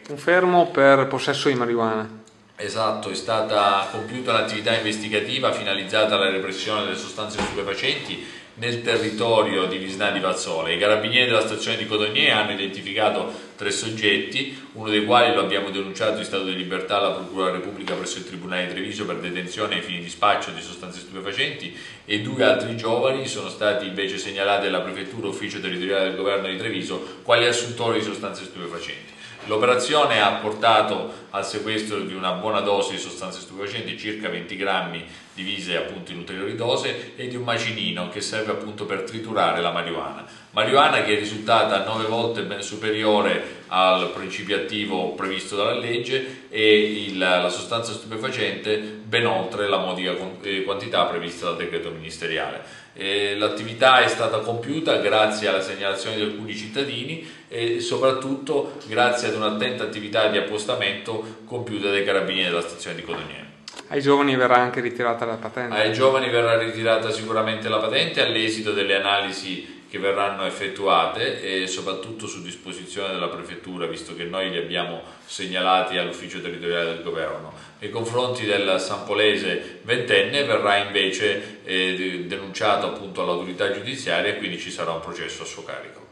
Un fermo per possesso di marijuana. Esatto, è stata compiuta un'attività investigativa finalizzata alla repressione delle sostanze stupefacenti nel territorio di Visnà di Vazzola. I carabinieri della stazione di Codogné hanno identificato 3 soggetti, uno dei quali lo abbiamo denunciato in stato di libertà alla Procura della Repubblica presso il Tribunale di Treviso per detenzione ai fini di spaccio di sostanze stupefacenti, e 2 altri giovani sono stati invece segnalati alla Prefettura Ufficio Territoriale del Governo di Treviso quali assuntori di sostanze stupefacenti. L'operazione ha portato al sequestro di una buona dose di sostanze stupefacenti, circa 20 grammi divise appunto in ulteriori dose, e di un macinino che serve appunto per triturare la marijuana. Marijuana che è risultata 9 volte ben superiore al principio attivo previsto dalla legge e la sostanza stupefacente ben oltre la modica quantità prevista dal decreto ministeriale. L'attività è stata compiuta grazie alla segnalazione di alcuni cittadini e soprattutto grazie ad un'attenta attività di appostamento compiuta dai carabinieri della stazione di Codogné. Ai giovani verrà anche ritirata la patente? Ai giovani verrà ritirata sicuramente la patente all'esito delle analisi che verranno effettuate e soprattutto su disposizione della Prefettura, visto che noi li abbiamo segnalati all'Ufficio Territoriale del Governo. Nei confronti del sampolese ventenne verrà invece denunciato appunto all'autorità giudiziaria e quindi ci sarà un processo a suo carico.